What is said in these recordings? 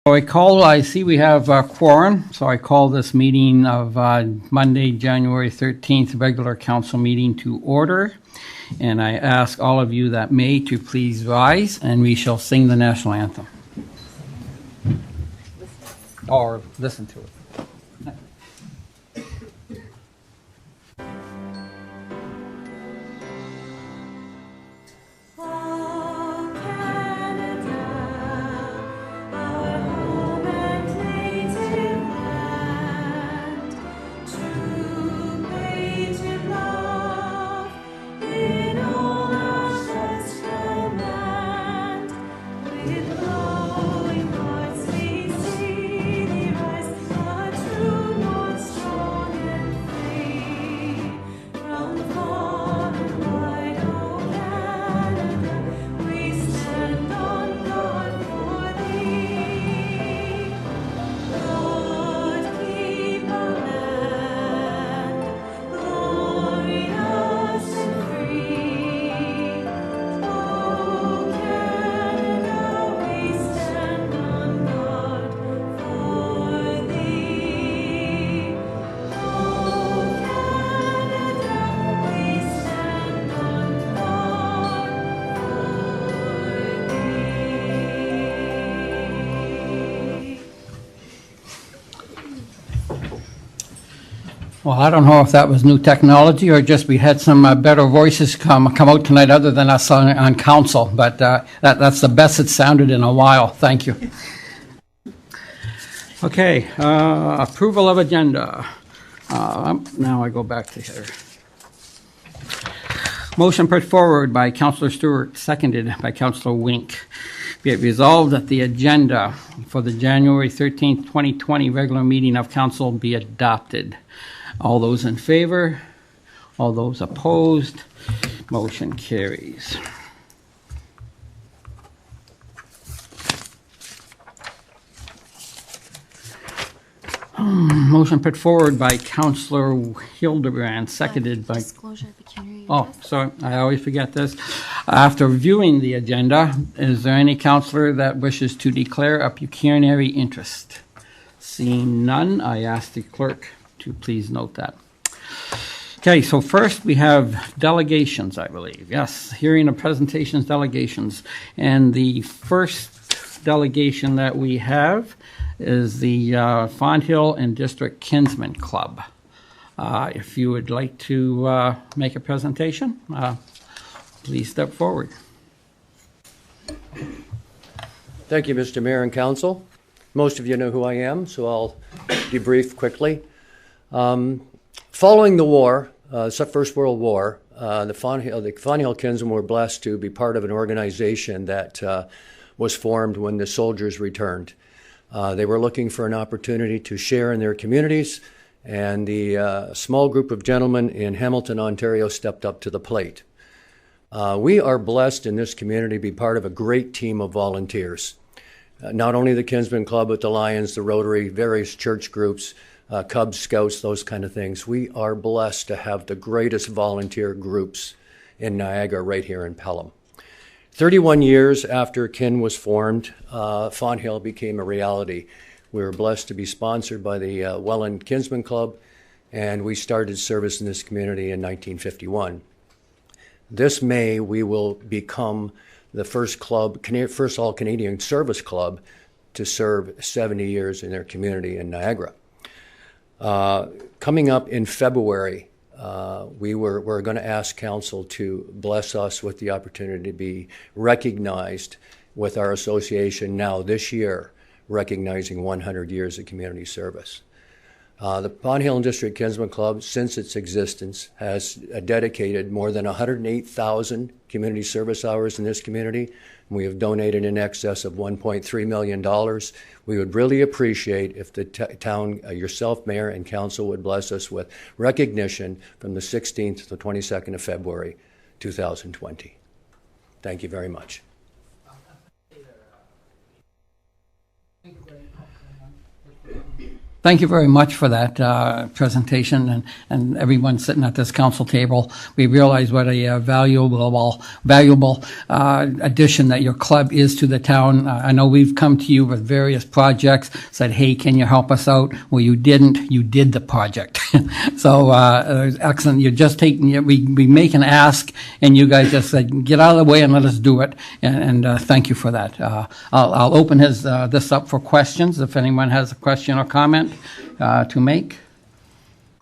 I see we have a quorum, so I call this meeting of Monday, January 13th, regular council meeting to order. And I ask all of you that may to please rise, and we shall sing the national anthem. Or listen to it. Well, I don't know if that was new technology or just we had some better voices come out tonight other than us on council, but that's the best it sounded in a while. Thank you. Okay, approval of agenda. Now I go back to here. Motion put forward by Councillor Stewart, seconded by Councillor Wink. Be it resolved that the agenda for the January 13th, 2020 regular meeting of council be adopted. All those in favor? All those opposed? Motion carries. Motion put forward by Councillor Hildebrand, seconded by... Disclosure of pecuniary interest. Oh, sorry, I always forget this. After viewing the agenda, is there any councillor that wishes to declare a pecuniary interest? Seeing none, I ask the clerk to please note that. Okay, so first we have delegations, I believe. Yes, hearing of presentations, delegations. And the first delegation that we have is the Fonthill and District Kinsman Club. If you would like to make a presentation, please step forward. Thank you, Mr. Mayor and Council. Most of you know who I am, so I'll debrief quickly. Following the war, First World War, the Fonthill Kinsmen were blessed to be part of an organization that was formed when the soldiers returned. They were looking for an opportunity to share in their communities, and the small group of gentlemen in Hamilton, Ontario stepped up to the plate. We are blessed in this community to be part of a great team of volunteers. Not only the Kinsman Club, but the Lions, the Rotary, various church groups, Cub Scouts, those kind of things. We are blessed to have the greatest volunteer groups in Niagara right here in Pelham. 31 years after KIN was formed, Fonthill became a reality. We were blessed to be sponsored by the Welland Kinsman Club, and we started service in this community in 1951. This May, we will become the first all-Canadian service club to serve 70 years in their community in Niagara. Coming up in February, we're going to ask Council to bless us with the opportunity to be recognized with our association now this year, recognizing 100 years of community service. The Fonthill and District Kinsman Club, since its existence, has dedicated more than 108,000 community service hours in this community. We have donated in excess of $1.3 million. We would really appreciate if the town, yourself, Mayor, and Council would bless us with recognition from the 16th to the 22nd of February, 2020. Thank you very much. Thank you very much for that presentation, and everyone sitting at this council table. We realize what a valuable addition that your club is to the town. I know we've come to you with various projects, said, hey, can you help us out? Well, you didn't. You did the project. So excellent. You're just taking, we make an ask, and you guys just said, get out of the way and let us do it. And thank you for that. I'll open this up for questions if anyone has a question or comment to make.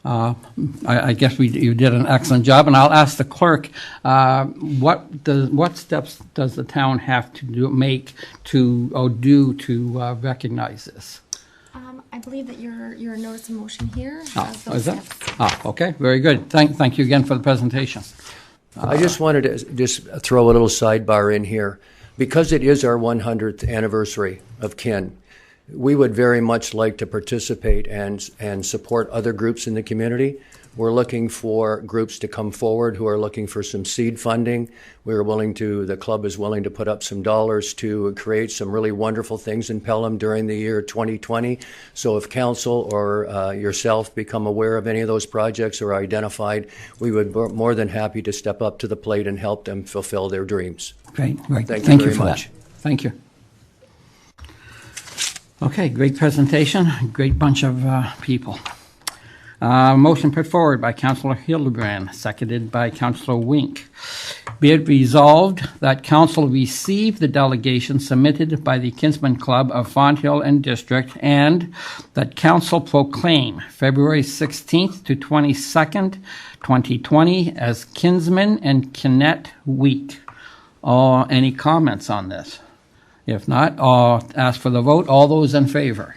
I guess you did an excellent job, and I'll ask the clerk, what steps does the town have to do to recognize this? I believe that your notice of motion here has Oh, those is that? steps. Okay, very good. Thank you again for the presentation. I just wanted to just throw a little sidebar in here. Because it is our 100th anniversary of Kin, we would very much like to participate and support other groups in the community. We're looking for groups to come forward who are looking for some seed funding. The club is willing to put up some dollars to create some really wonderful things in Pelham during the year 2020. So if council or yourself become aware of any of those projects or identified, we would be more than happy to step up to the plate and help them fulfill their dreams. Great. Thank you very for much. that. Thank you. Okay, great presentation. Great bunch of people. Motion put forward by Councillor Hildebrand, seconded by Councillor Wink. Be it resolved that Council receive the delegation submitted by the Kinsman Club of Fonthill and District, and that Council proclaim February 16th to 22nd, 2020 as Kinsman and Kinnet Week. Any comments on this? If not, I'll ask for the vote. All those in favor?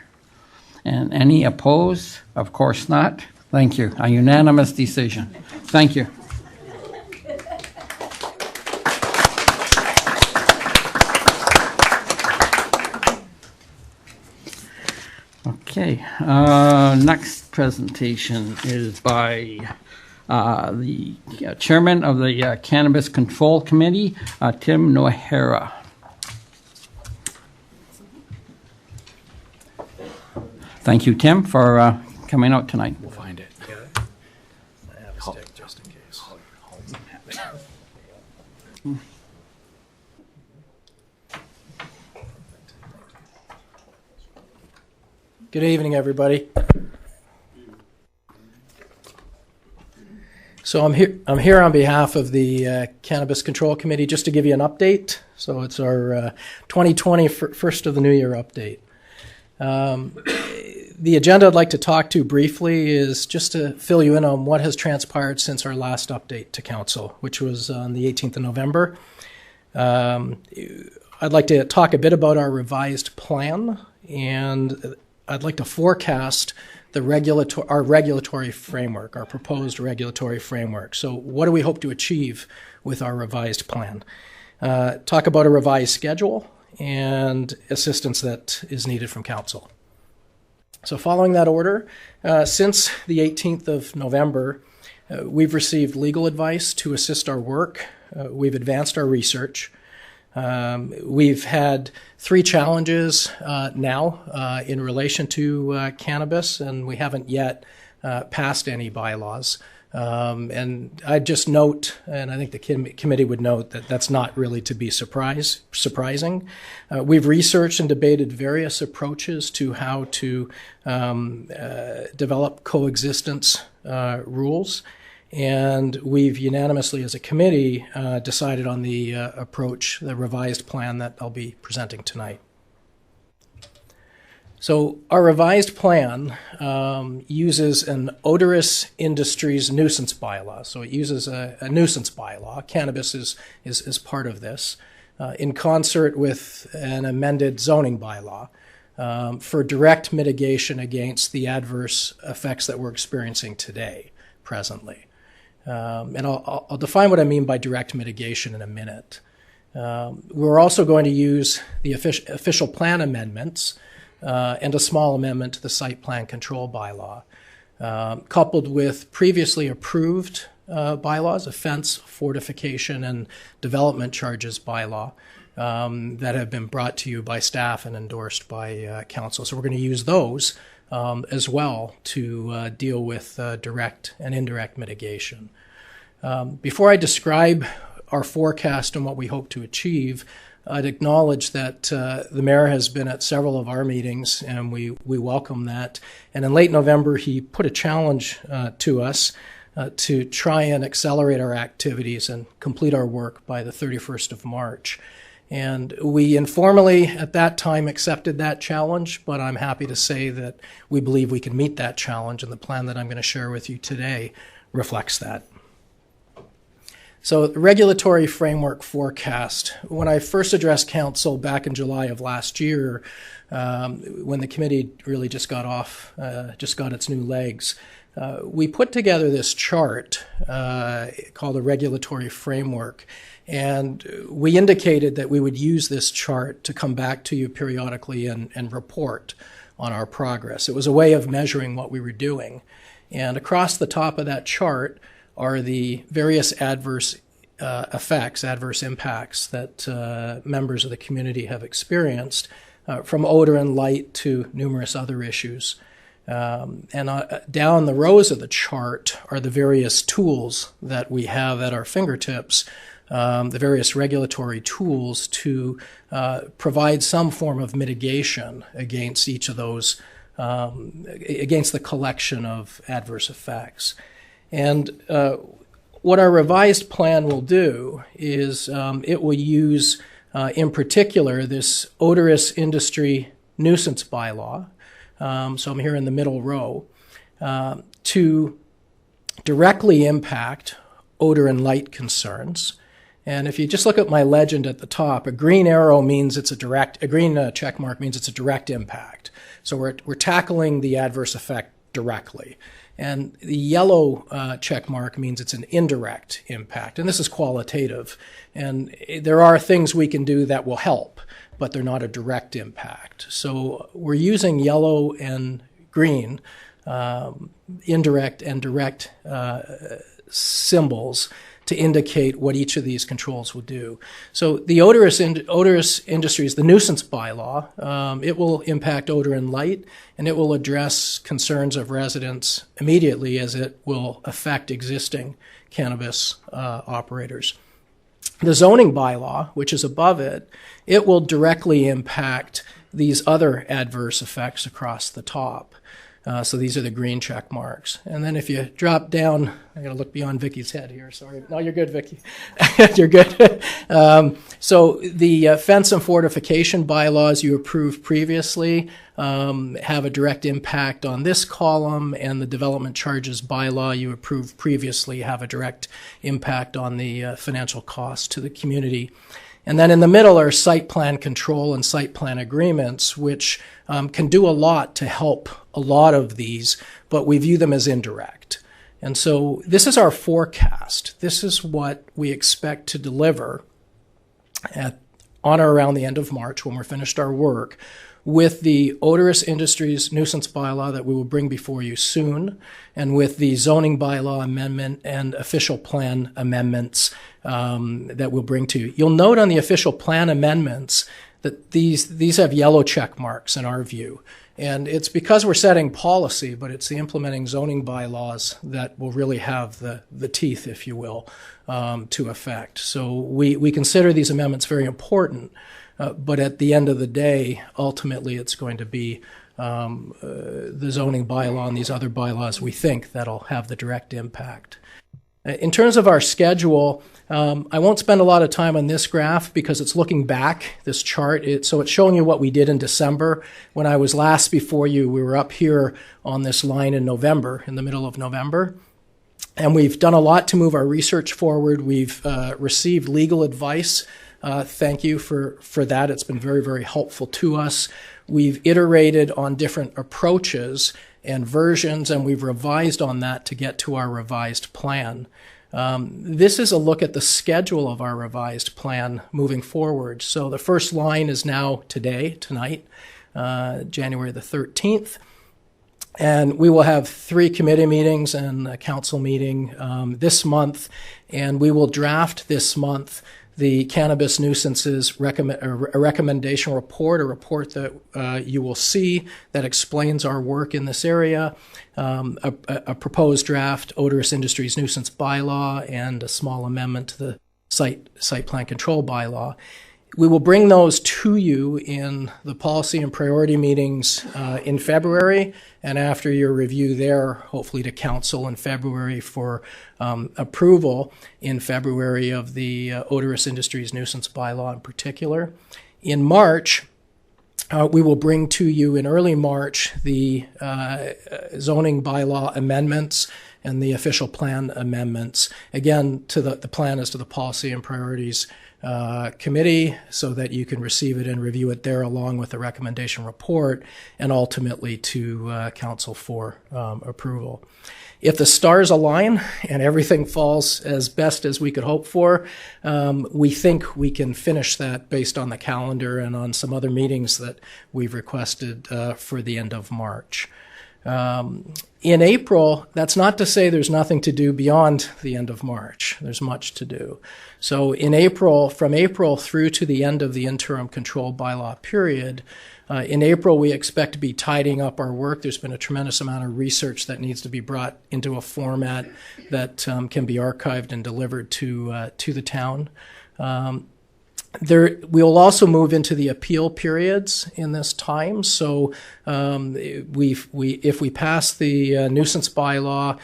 And any opposed? Of course not. Thank you. A unanimous decision. Thank you. Okay. Next presentation is by the chairman of the Cannabis Control Committee, Tim Nohera. Thank you, Tim, for coming out tonight. We'll find it. I have a stick just in case. Good evening, everybody. So I'm here on behalf of the Cannabis Control Committee just to give you an update. So it's our 2020 first of the new year update. The agenda I'd like to talk to briefly is just to fill you in on what has transpired since our last update to Council, which was on the 18th of November. I'd like to talk a bit about our revised plan, and I'd like to forecast our regulatory framework, our proposed regulatory framework. So what do we hope to achieve with our revised plan? Talk about a revised schedule and assistance that is needed from Council. So following that order, since the 18th of November, we've received legal advice to assist our work. We've advanced our research. We've had 3 challenges now in relation to cannabis, and we haven't yet passed any bylaws. And I'd just note, and I think the committee would note, that that's not really to be surprising. We've researched and debated various approaches to how to develop coexistence rules, and we've unanimously, as a committee, decided on the approach, the revised plan that I'll be presenting tonight. So our revised plan uses an odorous industries nuisance bylaw. So it uses a nuisance bylaw. Cannabis is part of this, in concert with an amended zoning bylaw for direct mitigation against the adverse effects that we're experiencing today, presently. And I'll define what I mean by direct mitigation in a minute. We're also going to use the official plan amendments and a small amendment to the site plan control bylaw, coupled with previously approved bylaws, offense, fortification, and development charges bylaw that have been brought to you by staff and endorsed by council. So we're going to use those as well to deal with direct and indirect mitigation. Before I describe our forecast and what we hope to achieve, I'd acknowledge that the mayor has been at several of our meetings, and we welcome that. And in late November, he put a challenge to us to try and accelerate our activities and complete our work by the 31st of March. And we informally at that time accepted that challenge, but I'm happy to say that we believe we can meet that challenge, and the plan that I'm going to share with you today reflects that. So the regulatory framework forecast. When I first addressed council back in July of last year, when the committee really just got its new legs, we put together this chart called a regulatory framework, and we indicated that we would use this chart to come back to you periodically and report on our progress. It was a way of measuring what we were doing. And across the top of that chart are the various adverse adverse impacts that members of the community have experienced, from odor and light to numerous other issues. And down the rows of the chart are the various tools that we have at our fingertips, the various regulatory tools to provide some form of mitigation against each of those, against the collection of adverse effects. And what our revised plan will do is it will use, in particular, this odorous industry nuisance bylaw, so I'm here in the middle row, to directly impact odor and light concerns. And if you just look at my legend at the top, a green arrow means it's a green check mark means it's a direct impact. So we're tackling the adverse effect directly. And the yellow check mark means it's an indirect impact. And this is qualitative. And there are things we can do that will help, but they're not a direct impact. So we're using yellow and green, indirect and direct symbols to indicate what each of these controls will do. So the odorous industries, the nuisance bylaw, it will impact odor and light, and it will address concerns of residents immediately, as it will affect existing cannabis operators. The zoning bylaw, which is above it, it will directly impact these other adverse effects across the top. So these are the green check marks. And then if you drop down, I got to look beyond Vicky's head here. Sorry. No, you're good, Vicky. You're good. So the fence and fortification bylaws you approved previously have a direct impact on this column, and the development charges bylaw you approved previously have a direct impact on the financial cost to the community. And then in the middle are site plan control and site plan agreements, which can do a lot to help a lot of these, but we view them as indirect. And so this is our forecast. This is what we expect to deliver on or around the end of March, when we're finished our work, with the odorous industries nuisance bylaw that we will bring before you soon, and with the zoning bylaw amendment and official plan amendments that we'll bring to you. You'll note on the official plan amendments that these have yellow check marks in our view. And it's because we're setting policy, but it's the implementing zoning bylaws that will really have the teeth, if you will, to effect. So we consider these amendments very important, but at the end of the day, ultimately it's going to be the zoning bylaw and these other bylaws we think that'll have the direct impact. In terms of our schedule, I won't spend a lot of time on this graph because it's looking back, this chart. So it's showing you what we did in December. When I was last before you, we were up here on this line in November, in the middle of November. And we've done a lot to move our research forward. We've received legal advice. Thank you for that. It's been very, very helpful to us. We've iterated on different approaches and versions, and we've revised on that to get to our revised plan. This is a look at the schedule of our revised plan moving forward. So the first line is now tonight, January the 13th. And we will have 3 committee meetings and a council meeting this month, and we will draft this month the cannabis nuisances a recommendation report, a report that you will see that explains our work in this area, a proposed draft odorous industries nuisance bylaw, and a small amendment to the site plan control bylaw. We will bring those to you in the policy and priority meetings in February, and after your review there, hopefully to council in February for approval in February of the odorous industries nuisance bylaw in particular. In March, we will bring to you in early March the zoning bylaw amendments and the official plan amendments. Again, to the plan is to the policy and priorities committee, so that you can receive it and review it there along with the recommendation report, and ultimately to council for approval. If the stars align and everything falls as best as we could hope for, we think we can finish that based on the calendar and on some other meetings that we've requested for the end of March. In April, that's not to say there's nothing to do beyond the end of March. There's much to do. So in April, from April through to the end of the interim control bylaw period, in April we expect to be tidying up our work. There's been a tremendous amount of research that needs to be brought into a format that can be archived and delivered to the town. We will also move into the appeal periods in this time. So if we pass the nuisance bylaw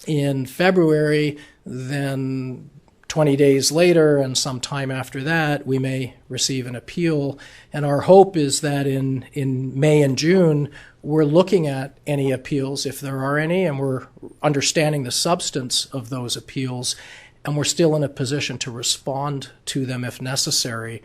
in February, then 20 days later and some time after that, we may receive an appeal. And our hope is that in May and June, we're looking at any appeals, if there are any, and we're understanding the substance of those appeals. And we're still in a position to respond to them if necessary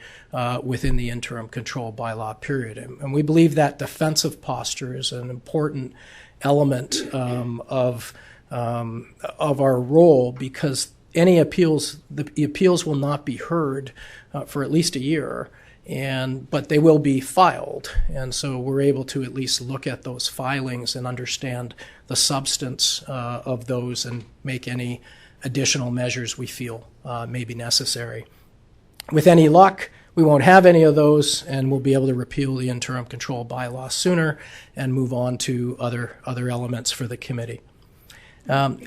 within the interim control bylaw period. And we believe that defensive posture is an important element of our role, because any appeals, the appeals will not be heard for at least a year, but they will be filed. And so we're able to at least look at those filings and understand the substance of those and make any additional measures we feel may be necessary. With any luck, we won't have any of those, and we'll be able to repeal the interim control bylaw sooner and move on to other elements for the committee.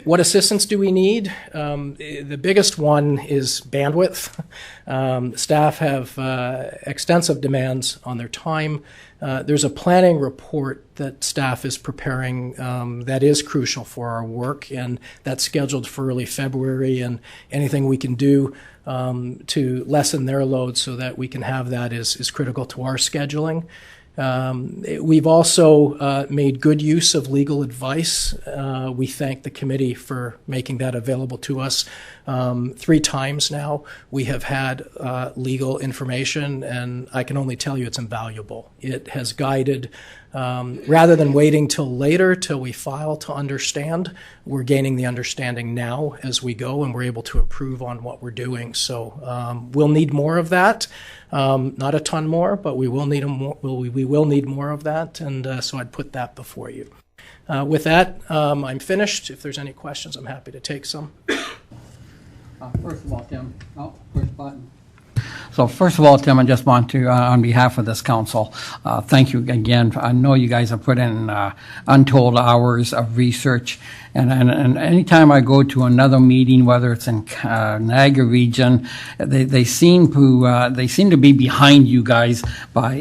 What assistance do we need? The biggest one is bandwidth. Staff have extensive demands on their time. There's a planning report that staff is preparing that is crucial for our work, and that's scheduled for early February, and anything we can do to lessen their load so that we can have that is critical to our scheduling. We've also made good use of legal advice. We thank the committee for making that available to us. 3 times now we have had legal information, and I can only tell you it's invaluable. It has guided, rather than waiting till later, till we file to understand, we're gaining the understanding now as we go, and we're able to improve on what we're doing. So we'll need more of that. Not a ton more, but we will need we will need more of that, and so I'd put that before you. With that, I'm finished. If there's any questions, I'm happy to take some. First of all, Tim, push button. So first of all, Tim, I just want to, on behalf of this council, thank you again. I know you guys have put in untold hours of research, and anytime I go to another meeting, whether it's in Niagara region, they seem to be behind you guys by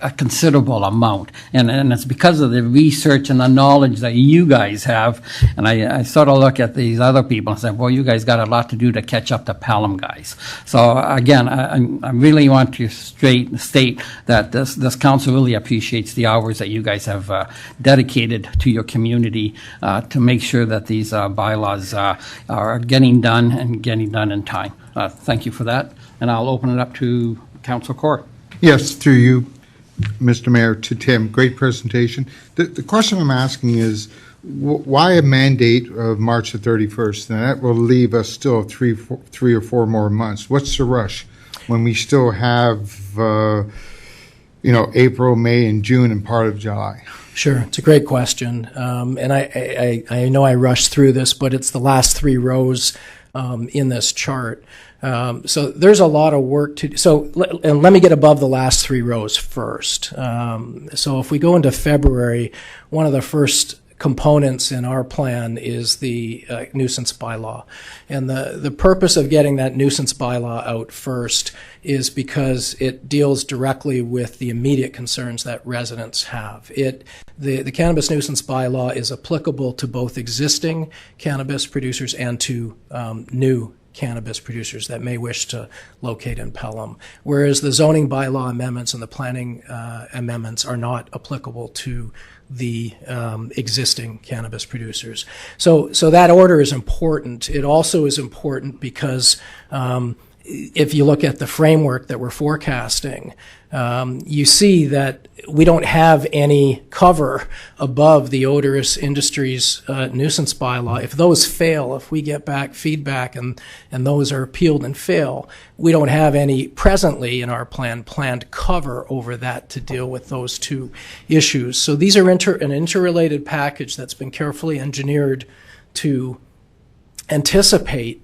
a considerable amount, and it's because of the research and the knowledge that you guys have. And I sort of look at these other people and say, well, you guys got a lot to do to catch up to Pelham guys. So again, I really want to state that this council really appreciates the hours that you guys have dedicated to your community to make sure that these bylaws are getting done and getting done in time. Thank you for that, and I'll open it up to Council Court. Yes, through you, Mr. Mayor, to Tim. Great presentation. The question I'm asking is, why a mandate of March the 31st? Now, that will leave us still three or four more months. What's the rush when we still have, April, May, and June, and part of July? Sure, it's a great question, and I know I rushed through this, but it's the last 3 rows in this chart. So there's a lot of work to do. So and let me get above the last three rows first. So if we go into February, one of the first components in our plan is the nuisance bylaw. And the purpose of getting that nuisance bylaw out first is because it deals directly with the immediate concerns that residents have. The cannabis nuisance bylaw is applicable to both existing cannabis producers and to new cannabis producers that may wish to locate in Pelham, whereas the zoning bylaw amendments and the planning amendments are not applicable to the existing cannabis producers. So that order is important. It also is important because if you look at the framework that we're forecasting, you see that we don't have any cover above the odorous industries nuisance bylaw. If those fail, if we get back feedback and those are appealed and fail, we don't have any presently in our planned cover over that to deal with those two issues. So these are an interrelated package that's been carefully engineered to anticipate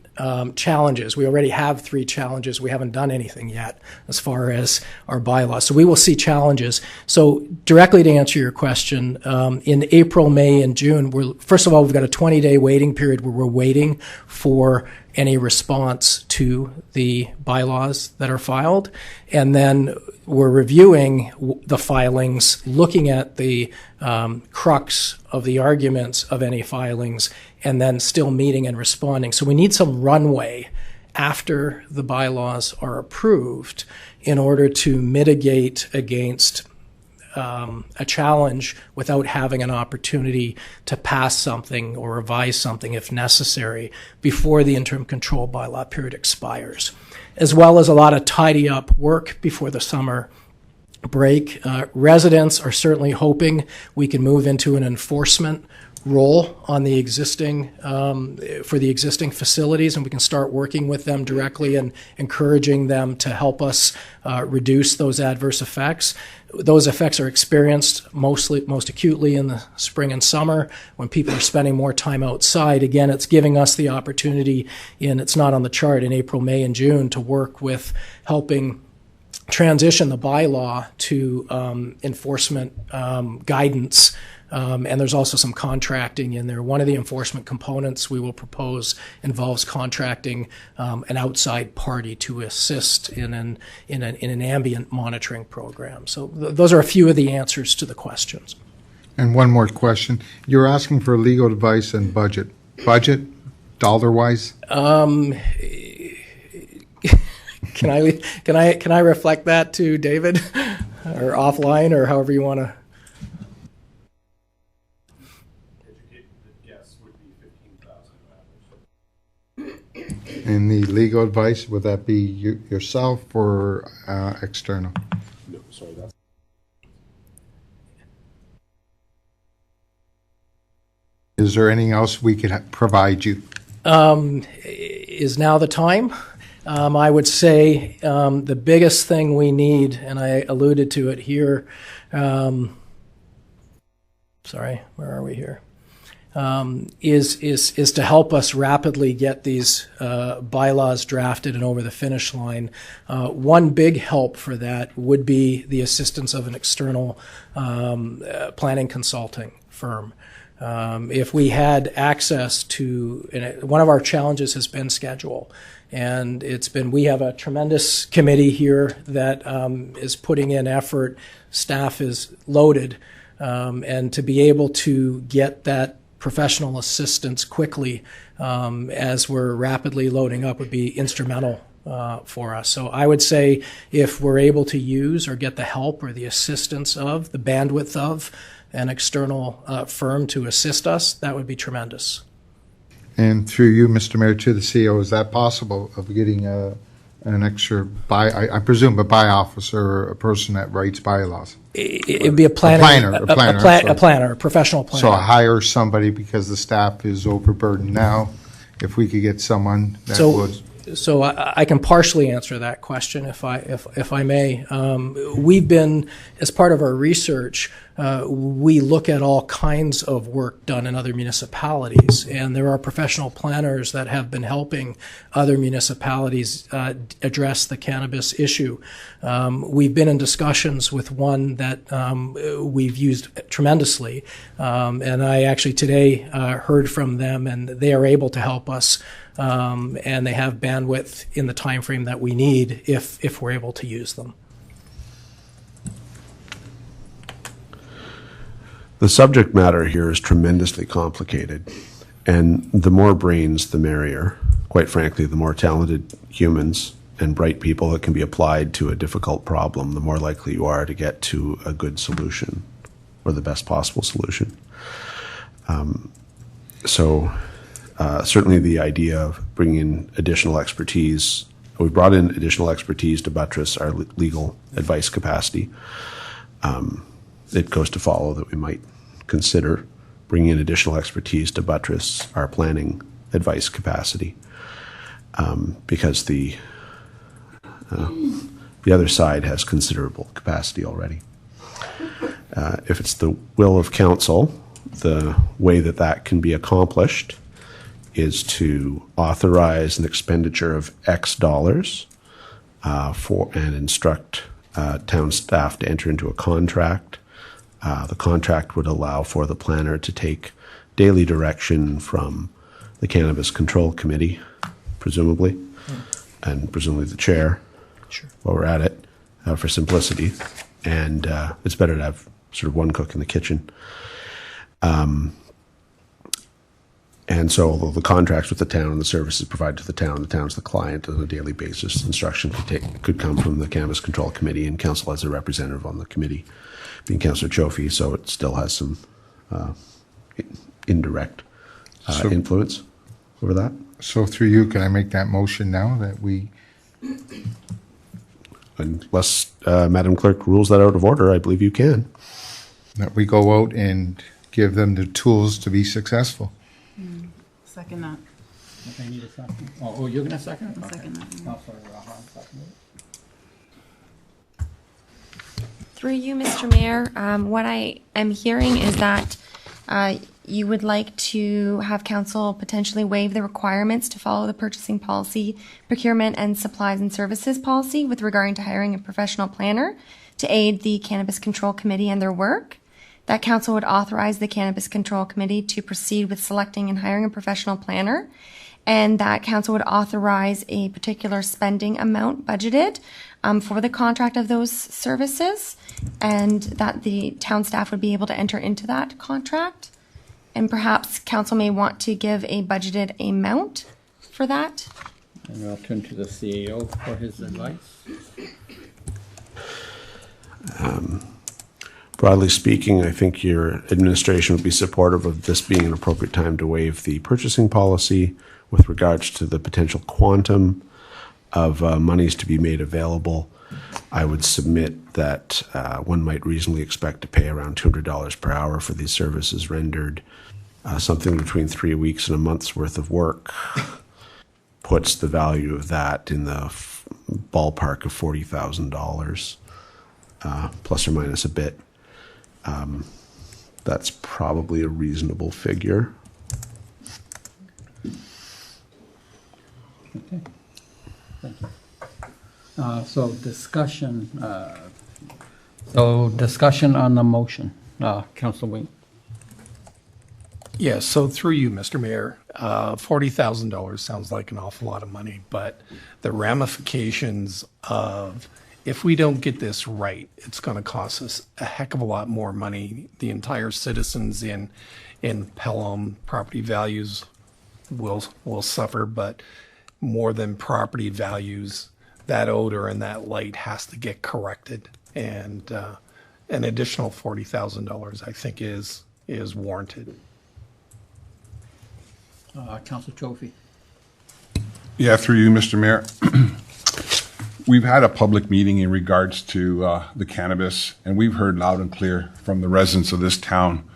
challenges. We already have 3 challenges. We haven't done anything yet as far as our bylaws. So we will see challenges. So directly to answer your question, in April, May, and June, first of all, we've got a 20-day waiting period where we're waiting for any response to the bylaws that are filed. And then we're reviewing the filings, looking at the crux of the arguments of any filings, and then still meeting and responding. So we need some runway after the bylaws are approved in order to mitigate against a challenge without having an opportunity to pass something or revise something if necessary before the interim control bylaw period expires, as well as a lot of tidy up work before the summer break. Residents are certainly hoping we can move into an enforcement role on the existing for the existing facilities, and we can start working with them directly and encouraging them to help us reduce those adverse effects. Those effects are experienced most acutely in the spring and summer when people are spending more time outside. Again, it's giving us the opportunity it's not on the chart, in April, May, and June to work with helping transition the bylaw to enforcement guidance. And there's also some contracting in there. One of the enforcement components we will propose involves contracting an outside party to assist in an ambient monitoring program. So those are a few of the answers to the questions. And one more question. You're asking for legal advice and budget. Budget, dollar-wise? Can I reflect that to David or offline or however you want to? And the legal advice, would that be yourself or external? No, sorry, that's. Is there anything else we could provide you? Is now the time? I would say the biggest thing we need, and I alluded to it here, sorry, where are we here? Is to help us rapidly get these bylaws drafted and over the finish line. One big help for that would be the assistance of an external planning consulting firm. If we had access to, one of our challenges has been schedule. And we have a tremendous committee here that is putting in effort. Staff is loaded. And to be able to get that professional assistance quickly as we're rapidly loading up would be instrumental for us. So I would say if we're able to use or get the help or the assistance of, the bandwidth of an external firm to assist us, that would be tremendous. And through you, Mr. Mayor, to the CEO, is that possible of getting an extra I presume a by officer or a person that writes bylaws? It'd be a planner, a professional planner. So hire somebody because the staff is overburdened now. If we could get someone that would. So I can partially answer that question if I may. We've been, as part of our research, we look at all kinds of work done in other municipalities, and there are professional planners that have been helping other municipalities address the cannabis issue. We've been in discussions with one that we've used tremendously, and I actually today heard from them, and they are able to help us, and they have bandwidth in the time frame that we need if we're able to use them. The subject matter here is tremendously complicated, and the more brains, the merrier. Quite frankly, the more talented humans and bright people that can be applied to a difficult problem, the more likely you are to get to a good solution or the best possible solution. Certainly the idea of bringing in additional expertise, we brought in additional expertise to buttress our legal advice capacity. It goes to follow that we might consider bringing in additional expertise to buttress our planning advice capacity, because the other side has considerable capacity already. If it's the will of council, the way that can be accomplished is to authorize an expenditure of X dollars and instruct town staff to enter into a contract. The contract would allow for the planner to take daily direction from the Cannabis Control Committee, presumably, and presumably the chair, Sure. while we're at it, for simplicity. And it's better to have sort of one cook in the kitchen. And so, although the contracts with the town and the services provided to the town's the client on a daily basis, instruction could come from the Cannabis Control Committee, and council has a representative on the committee, being Councillor Chofie, so it still has some indirect influence over that. So through you, can I make that motion now that we, Unless Madam Clerk rules that out of order, I believe you can. go out and give them the tools to be successful? Second that. Okay, need a second. Oh, you're going to second it? I'll second that. Councillor Hahn, second it. Through you, Mr. Mayor, what I am hearing is that you would like to have council potentially waive the requirements to follow the purchasing policy, procurement and supplies and services policy with regard to hiring a professional planner to aid the Cannabis Control Committee and their work. That council would authorize the Cannabis Control Committee to proceed with selecting and hiring a professional planner, and that council would authorize a particular spending amount budgeted for the contract of those services, and that the town staff would be able to enter into that contract. And perhaps council may want to give a budgeted amount for that. And I'll turn to the CEO for his advice. Broadly speaking, I think your administration would be supportive of this being an appropriate time to waive the purchasing policy with regards to the potential quantum of monies to be made available. I would submit that one might reasonably expect to pay around $200 per hour for these services rendered. Something between 3 weeks and a month's worth of work puts the value of that in the ballpark of $40,000, plus or minus a bit. That's probably a reasonable figure. Okay. Thank you. So discussion on the motion. Councilor Wing. Yes, so through you, Mr. Mayor, $40,000 sounds like an awful lot of money, but the ramifications of if we don't get this right, it's going to cost us a heck of a lot more money. The entire citizens in Pelham, property values will suffer, but more than property values, that odor and that light has to get corrected. And an additional $40,000, I think, is warranted. Councilor Chofie. Yeah, through you, Mr. Mayor. We've had a public meeting in regards to the cannabis, and we've heard loud and clear from the residents of this town.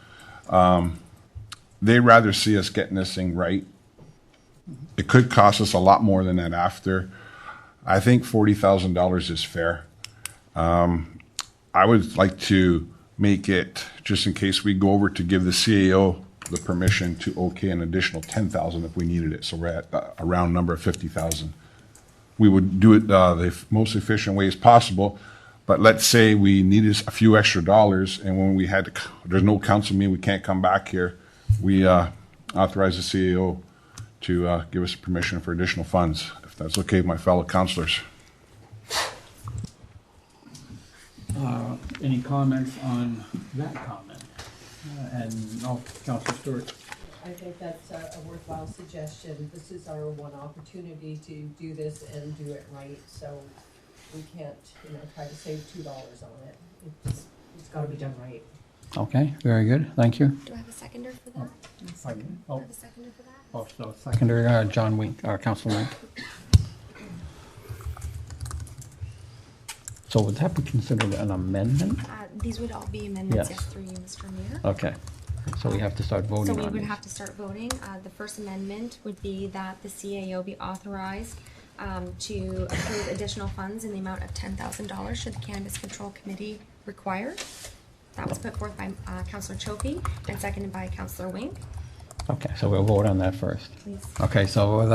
They'd rather see us getting this thing right. It could cost us a lot more than that after. I think $40,000 is fair. I would like to make it, just in case we go over, to give the CAO the permission to okay an additional 10,000 if we needed it. So we're at a round number of 50,000. We would do it the most efficient way as possible. But let's say we needed a few extra dollars, and when we had to, there's no council meeting, we can't come back here. We authorize the CAO to give us permission for additional funds, if that's okay with my fellow councilors. Any comments on that comment? Councilor Stewart. I think that's a worthwhile suggestion. This is our one opportunity to do this and do it right, so we can't, try to save $2 on it. It's gotta be done right. Okay, very good, thank you. Do I have a seconder for that? Pardon? Do I have a seconder for that? Oh, so seconder, John Wink, Councilor Wink. So would that be considered an amendment? These would all be amendments, Yes. yes, through you, Mr. Mayor. Okay, so we have to start voting So on we would these. have to start voting. The first amendment would be that the CAO be authorized to approve additional funds in the amount of $10,000 should the Cannabis Control Committee require. That was put forth by Councillor Chope and seconded by Councillor Wink. Okay, so we'll vote on that first. Please. Okay, so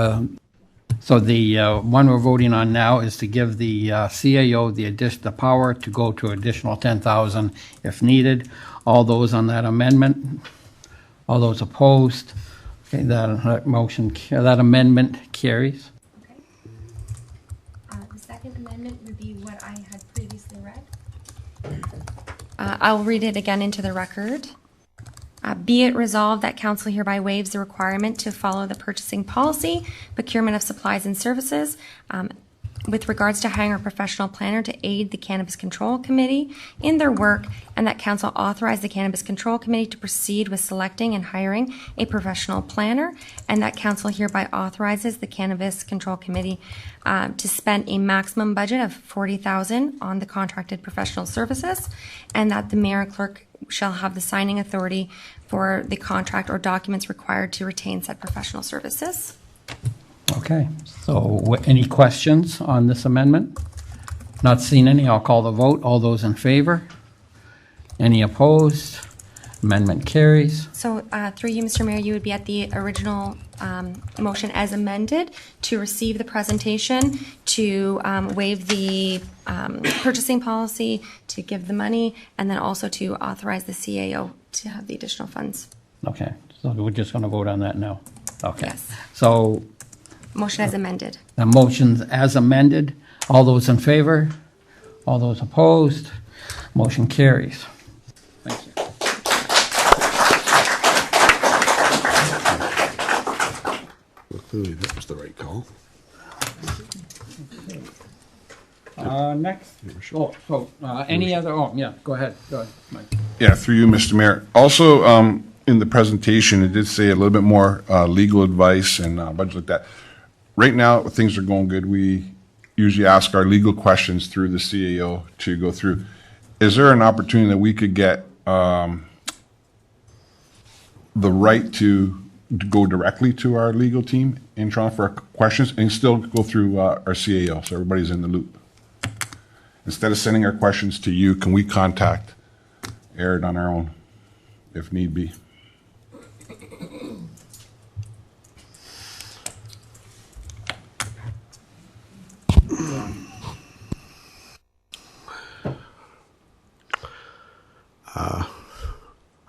the one we're voting on now is to give the CAO the power to go to additional 10,000 if needed. All those on that amendment? All those opposed? Okay, that amendment carries. Okay. The second amendment would be what I had previously read. I'll read it again into the record. Be it resolved that council hereby waives the requirement to follow the purchasing policy, procurement of supplies and services, with regards to hiring a professional planner to aid the Cannabis Control Committee in their work, and that council authorize the Cannabis Control Committee to proceed with selecting and hiring a professional planner, and that council hereby authorizes the Cannabis Control Committee to spend a maximum budget of $40,000 on the contracted professional services, and that the mayor and clerk shall have the signing authority for the contract or documents required to retain said professional services. Okay, so any questions on this amendment? Not seeing any, I'll call the vote. All those in favor? Any opposed? Amendment carries. So through you, Mr. Mayor, you would be at the original motion as amended to receive the presentation, to waive the purchasing policy, to give the money, and then also to authorize the CAO to have the additional funds. Okay, so we're just going to vote on that now? Okay. Yes. So Motion as amended. the motion's as amended. All those in favor? All those opposed? Motion carries. Thank you. Well, clearly that was the right call. Next. Any other, yeah, go ahead, Mike. Yeah, through you, Mr. Mayor. Also, in the presentation, it did say a little bit more legal advice and budget like that. Right now, things are going good. We usually ask our legal questions through the CAO to go through. Is there an opportunity that we could get the right to go directly to our legal team in Toronto for questions and still go through our CAO so everybody's in the loop? Instead of sending our questions to you, can we contact Aaron on our own if need be?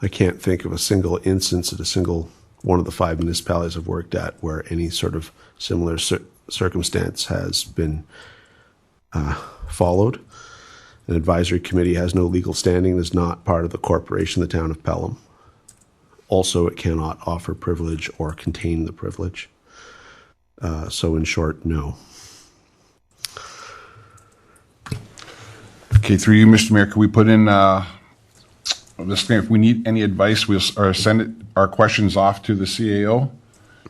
I can't think of a single instance at a single one of the 5 municipalities I've worked at where any sort of similar circumstance has been followed. An advisory committee has no legal standing and is not part of the corporation, the town of Pelham. Also, it cannot offer privilege or contain the privilege. So in short, no. Okay, through you, Mr. Mayor, can we put in this thing, if we need any advice, we'll send our questions off to the CAO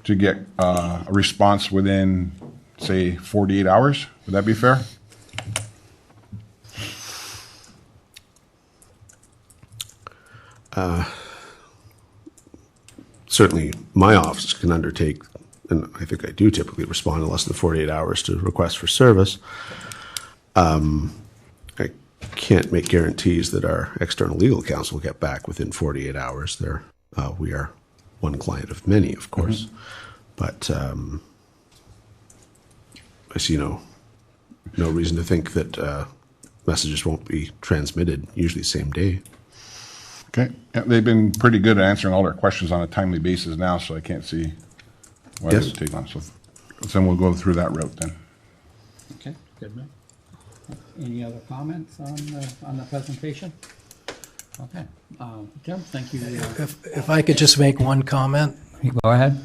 to get a response within, say, 48 hours? Would that be fair? Certainly, my office can undertake, and I think I do typically respond in less than 48 hours to requests for service. I can't make guarantees that our external legal counsel will get back within 48 hours. We are one client of many, of course, but I see no reason to think that messages won't be transmitted, usually same day. Okay, yeah, they've been pretty good at answering all our questions on a timely basis now, so I can't see why they Yes. would take on. So then we'll go through that route then. Okay, good. Any other comments on the presentation? Okay, Tim, thank you. If I could just make one comment. Go ahead.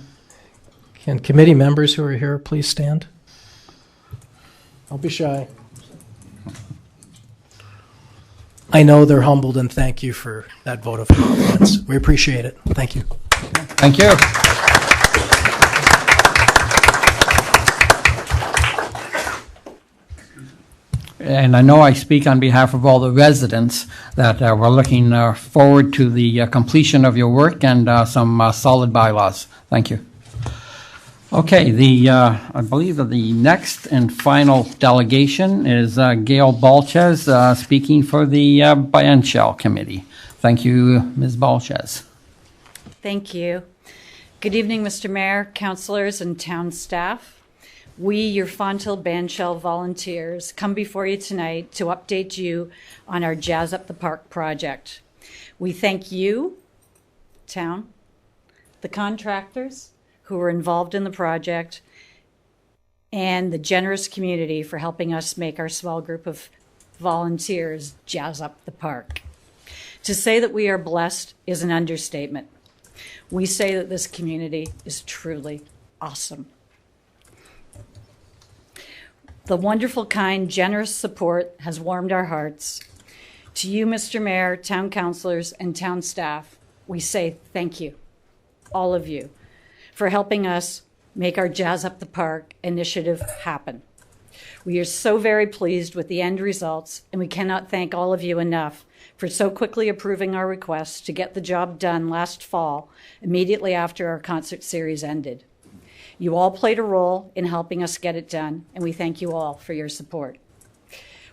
Can committee members who are here please stand? Don't be shy. I know they're humbled, and thank you for that vote of confidence. We appreciate it. Thank you. Thank you. And I know I speak on behalf of all the residents that we're looking forward to the completion of your work and some solid bylaws. Thank you. Okay, I believe that the next and final delegation is Gail Balchez speaking for the Biennial Committee. Thank you, Ms. Balchez. Thank you. Good evening, Mr. Mayor, councillors, and town staff. We, your Fonthill Bandshell volunteers, come before you tonight to update you on our Jazz Up the Park project. We thank you, town, the contractors who were involved in the project, and the generous community for helping us make our small group of volunteers jazz up the park. To say that we are blessed is an understatement. We say that this community is truly awesome. The wonderful, kind, generous support has warmed our hearts. To you, Mr. Mayor, town councilors, and town staff, we say thank you, all of you, for helping us make our Jazz Up the Park initiative happen. We are so very pleased with the end results, and we cannot thank all of you enough for so quickly approving our request to get the job done last fall, immediately after our concert series ended. You all played a role in helping us get it done, and we thank you all for your support.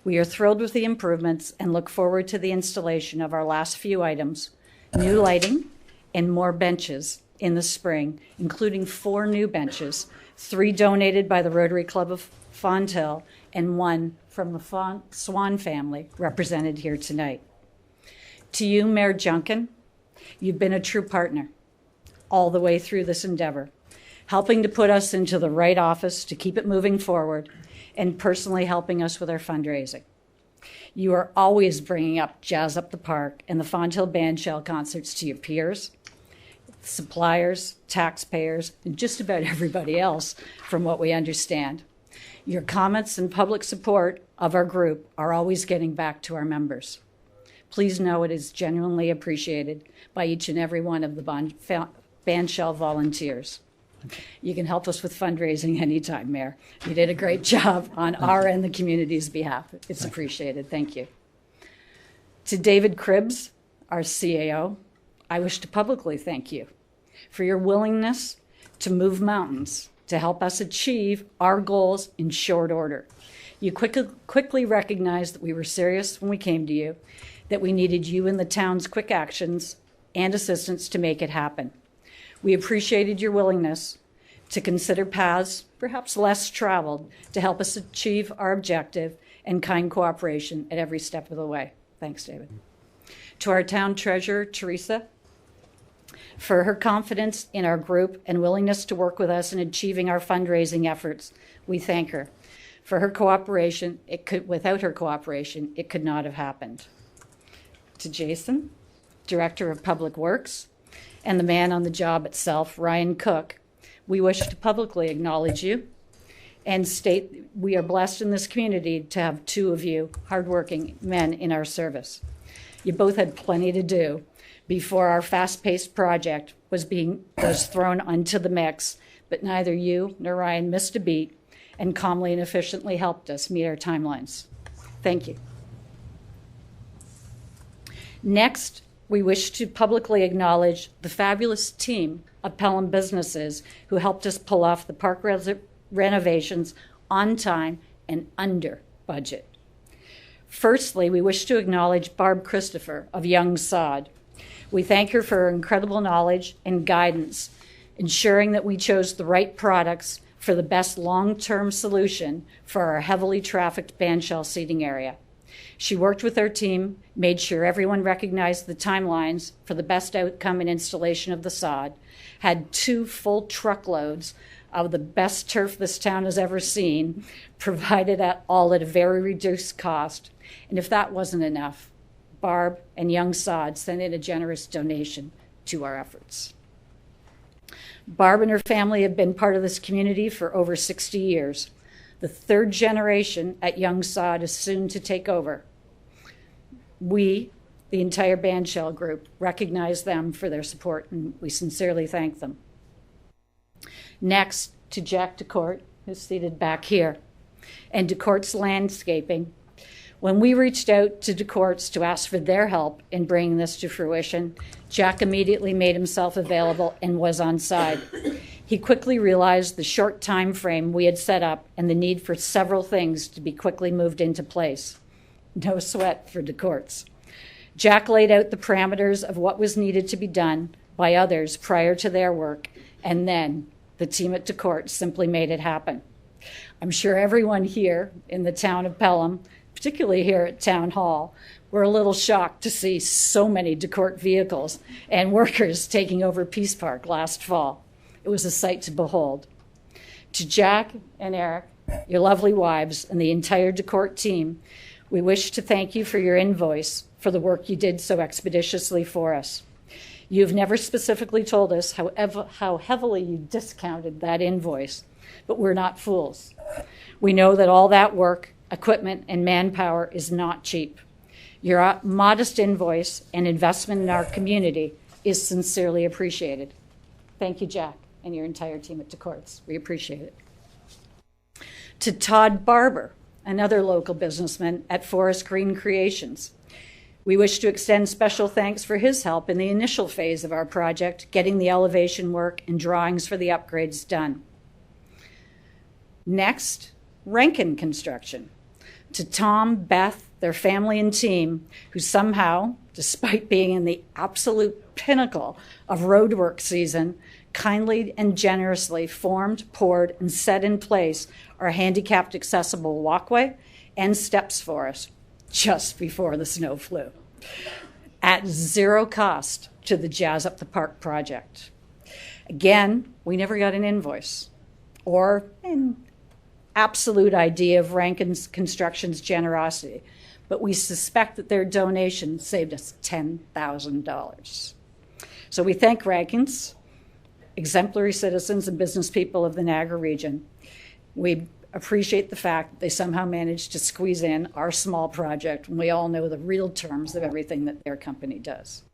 We are thrilled with the improvements and look forward to the installation of our last few items, new lighting and more benches in the spring, including 4 new benches, 3 donated by the Rotary Club of Fonthill and 1 from the Swan family represented here tonight. To you, Mayor Junkin, you've been a true partner all the way through this endeavor, helping to put us into the right office to keep it moving forward and personally helping us with our fundraising. You are always bringing up Jazz Up the Park and the Fonthill Bandshell concerts to your peers, suppliers, taxpayers, and just about everybody else, from what we understand. Your comments and public support of our group are always getting back to our members. Please know it is genuinely appreciated by each and every one of the Bandshell volunteers. You can help us with fundraising anytime, Mayor. You did a great job on our and the community's behalf. It's appreciated. Thank you. To David Cribbs, our CAO, I wish to publicly thank you for your willingness to move mountains to help us achieve our goals in short order. You quickly recognized that we were serious when we came to you, that we needed you and the town's quick actions and assistance to make it happen. We appreciated your willingness to consider paths, perhaps less traveled, to help us achieve our objective and kind cooperation at every step of the way. Thanks, David. To our town treasurer, Teresa, for her confidence in our group and willingness to work with us in achieving our fundraising efforts, we thank her. For her cooperation, without her cooperation, it could not have happened. To Jason, Director of Public Works, and the man on the job itself, Ryan Cook, we wish to publicly acknowledge you and state we are blessed in this community to have 2 of you hardworking men in our service. You both had plenty to do before our fast-paced project was thrown onto the mix, but neither you nor Ryan missed a beat and calmly and efficiently helped us meet our timelines. Thank you. Next, we wish to publicly acknowledge the fabulous team of Pelham businesses who helped us pull off the park renovations on time and under budget. Firstly, we wish to acknowledge Barb Christopher of Young Sod. We thank her for her incredible knowledge and guidance, ensuring that we chose the right products for the best long-term solution for our heavily trafficked bandshell seating area. She worked with our team, made sure everyone recognized the timelines for the best outcome and installation of the sod, had 2 full truckloads of the best turf this town has ever seen, provided all at a very reduced cost. And if that wasn't enough, Barb and Young Sod sent in a generous donation to our efforts. Barb and her family have been part of this community for over 60 years. The 3rd generation at Young Sod is soon to take over. We, the entire bandshell group, recognize them for their support, and we sincerely thank them. Next, to Jack DeCourt, who's seated back here, and DeCourt's Landscaping. When we reached out to DeCourt's to ask for their help in bringing this to fruition, Jack immediately made himself available and was on side. He quickly realized the short time frame we had set up and the need for several things to be quickly moved into place. No sweat for DeCourt's. Jack laid out the parameters of what was needed to be done by others prior to their work, and then the team at DeCourt simply made it happen. I'm sure everyone here in the town of Pelham, particularly here at Town Hall, were a little shocked to see so many DeCourt vehicles and workers taking over Peace Park last fall. It was a sight to behold. To Jack and Eric, your lovely wives, and the entire DeCourt team, we wish to thank you for your invoice for the work you did so expeditiously for us. You've never specifically told us how heavily you discounted that invoice, but we're not fools. We know that all that work, equipment, and manpower is not cheap. Your modest invoice and investment in our community is sincerely appreciated. Thank you, Jack, and your entire team at DeCourt's. We appreciate it. To Todd Barber, another local businessman at Forest Green Creations, we wish to extend special thanks for his help in the initial phase of our project, getting the elevation work and drawings for the upgrades done. Next, Rankin Construction. To Tom, Beth, their family and team, who somehow, despite being in the absolute pinnacle of roadwork season, kindly and generously formed, poured, and set in place our handicapped accessible walkway and steps for us just before the snow flew, at 0 cost to the Jazz Up the Park project. Again, we never got an invoice or an absolute idea of Rankin Construction's generosity, but we suspect that their donation saved us $10,000. So we thank Rankin's, exemplary citizens and business people of the Niagara region. We appreciate the fact that they somehow managed to squeeze in our small project when we all know the real terms of everything that their company does.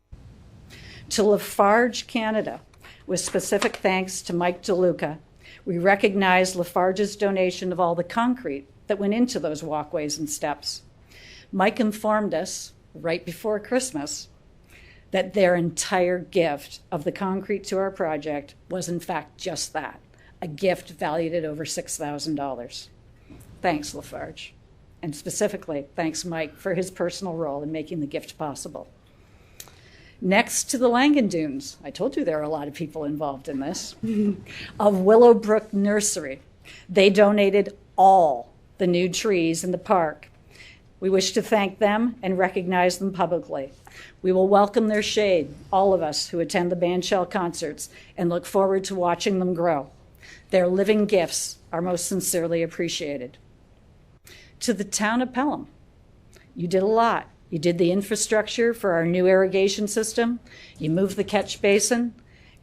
To Lafarge Canada, with specific thanks to Mike DeLuca, we recognize Lafarge's donation of all the concrete that went into those walkways and steps. Mike informed us right before Christmas that their entire gift of the concrete to our project was in fact just that, a gift valued at over $6,000. Thanks, Lafarge. And specifically, thanks, Mike, for his personal role in making the gift possible. Next to the Langan Dunes, I told you there are a lot of people involved in this, of Willowbrook Nursery. They donated all the new trees in the park. We wish to thank them and recognize them publicly. We will welcome their shade, all of us who attend the bandshell concerts, and look forward to watching them grow. Their living gifts are most sincerely appreciated. To the town of Pelham, you did a lot. You did the infrastructure for our new irrigation system. You moved the catch basin.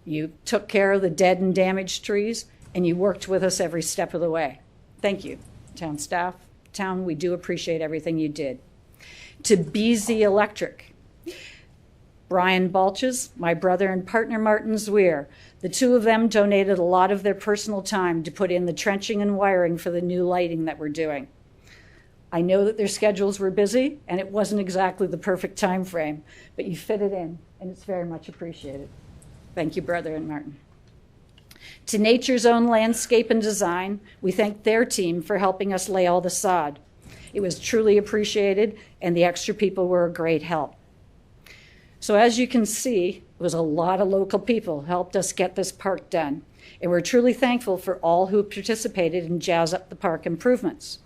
You took care of the dead and damaged trees, and you worked with us every step of the way. Thank you, town staff. Town, we do appreciate everything you did. To BZ Electric, Brian Balches, my brother and partner Martin Zwier, the two of them donated a lot of their personal time to put in the trenching and wiring for the new lighting that we're doing. I know that their schedules were busy and it wasn't exactly the perfect time frame, but you fit it in and it's very much appreciated. Thank you, brother and Martin. To Nature's Own Landscape and Design, we thank their team for helping us lay all the sod. It was truly appreciated, and the extra people were a great help. So as you can see, it was a lot of local people who helped us get this park done. And we're truly thankful for all who participated in Jazz Up the Park improvements.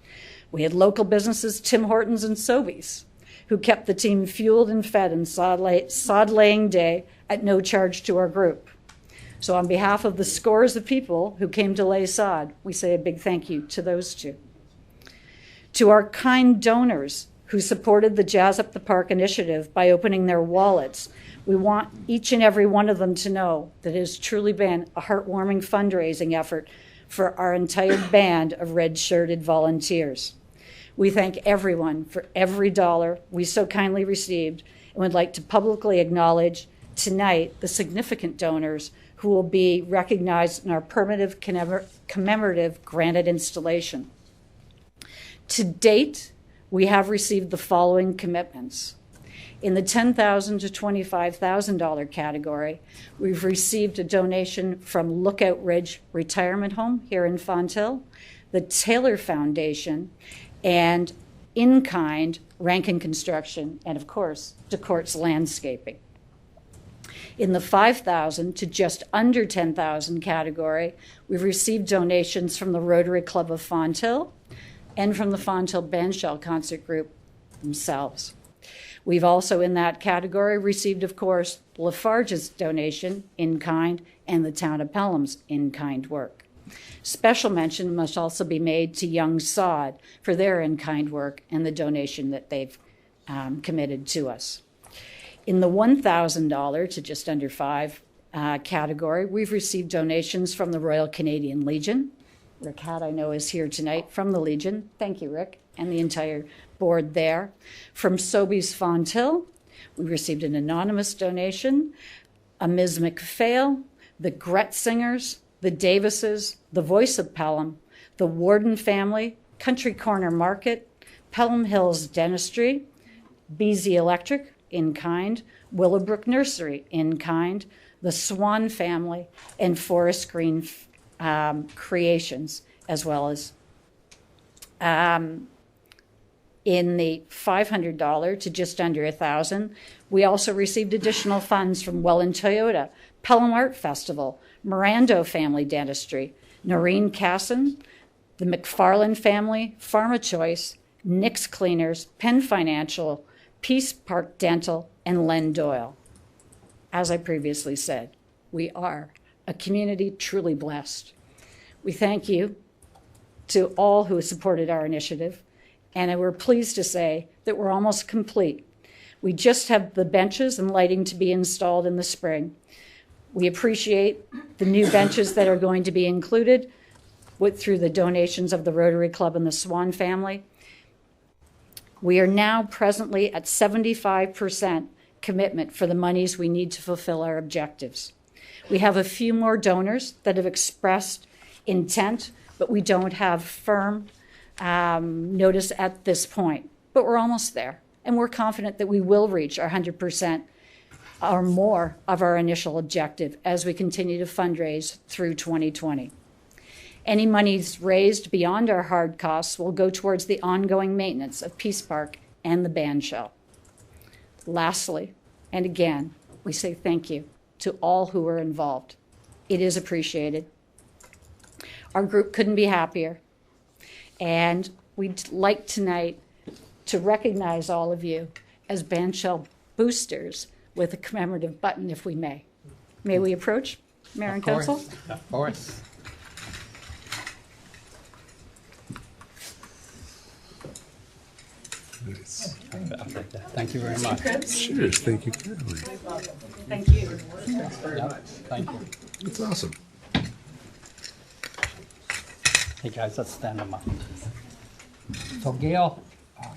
We had local businesses, Tim Hortons and Sobeys, who kept the team fueled and fed on sod laying day at no charge to our group. So on behalf of the scores of people who came to lay sod, we say a big thank you to those two. To our kind donors who supported the Jazz Up the Park initiative by opening their wallets, we want each and every one of them to know that it has truly been a heartwarming fundraising effort for our entire band of red-shirted volunteers. We thank everyone for every dollar we so kindly received and would like to publicly acknowledge tonight the significant donors who will be recognized in our permanent commemorative granite installation. To date, we have received the following commitments. In the $10,000 to $25,000 category, we've received a donation from Lookout Ridge Retirement Home here in Fonthill, the Taylor Foundation, and in-kind Rankin Construction, and of course, DeCourt's Landscaping. In the $5,000 to just under $10,000 category, we've received donations from the Rotary Club of Fonthill and from the Fonthill Bandshell Concert Group themselves. We've also, in that category, received, of course, Lafarge's donation in kind and the town of Pelham's in kind work. Special mention must also be made to Young Sod for their in kind work and the donation that they've committed to us. In the $1,000 to just under $5,000 category, we've received donations from the Royal Canadian Legion. Rick Hatt, I know, is here tonight from the Legion. Thank you, Rick, and the entire board there. From Sobeys Fonthill, we received an anonymous donation, a Ms. McPhail, the Gretzingers, the Davises, the Voice of Pelham, the Warden family, Country Corner Market, Pelham Hills Dentistry, BZ Electric, in kind, Willowbrook Nursery, in kind, the Swan family, and Forest Green Creations, as well as in the $500 to just under $1,000. We also received additional funds from Welland Toyota, Pelham Art Festival, Mirando Family Dentistry, Noreen Casson, the McFarland family, PharmaChoice, Nick's Cleaners, Penn Financial, Peace Park Dental, and Len Doyle. As I previously said, we are a community truly blessed. We thank you to all who supported our initiative, and we're pleased to say that we're almost complete. We just have the benches and lighting to be installed in the spring. We appreciate the new benches that are going to be included through the donations of the Rotary Club and the Swan family. We are now presently at 75% commitment for the monies we need to fulfill our objectives. We have a few more donors that have expressed intent, but we don't have firm notice at this point. But we're almost there, and we're confident that we will reach our 100% or more of our initial objective as we continue to fundraise through 2020. Any monies raised beyond our hard costs will go towards the ongoing maintenance of Peace Park and the bandshell. Lastly, and again, we say thank you to all who were involved. It is appreciated. Our group couldn't be happier. And we'd like tonight to recognize all of you as bandshell boosters with a commemorative button, if we may. May we approach, Mayor and Council? Of course. Thank you very much. Cheers. Thank you, Caroline. Thank you. Thank you. That's awesome. Hey guys, let's stand them up. So Gail,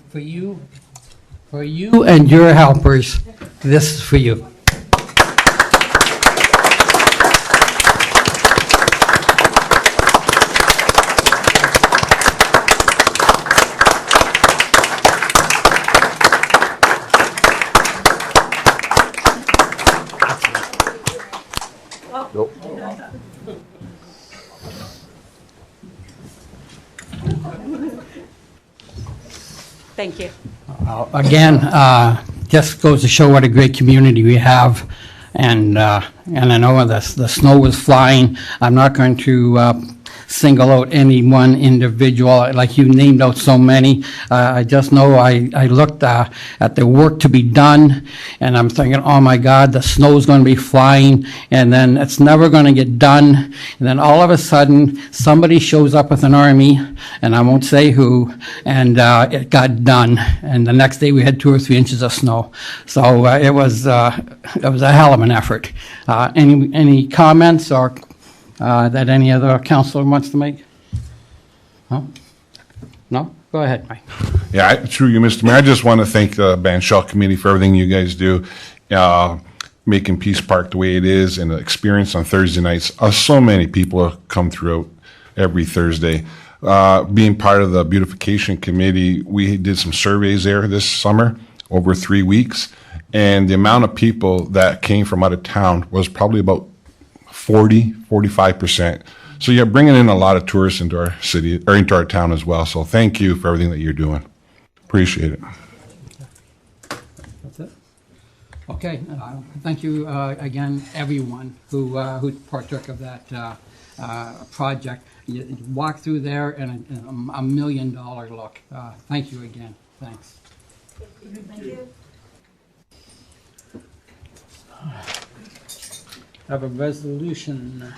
for you and your helpers, this is for you. Nope. Thank you. Again, just goes to show what a great community we have. And I know the snow was flying. I'm not going to single out any one individual, like you named out so many. I just know I looked at the work to be done, and I'm thinking, oh my God, the snow's going to be flying, and then it's never going to get done. And then all of a sudden, somebody shows up with an army, and I won't say who, and it got done. And the next day, we had 2 or 3 inches of snow. So it was a hell of an effort. Any comments or that any other counselor wants to make? No? No? Go ahead, Mike. Yeah, through you, Mr. Mayor, I just want to thank the Band Shell Committee for everything you guys do, making Peace Park the way it is, and the experience on Thursday nights. So many people come throughout every Thursday. Being part of the beautification committee, we did some surveys there this summer, over 3 weeks, and the amount of people that came from out of town was probably about 45%. So you're bringing in a lot of tourists into our city, or into our town as well. So thank you for everything that you're doing. Appreciate it. That's it? Okay, thank you again, everyone who partook of that project. You walk through there and a $1 million look. Thank you again. Thanks. Thank you. Have a resolution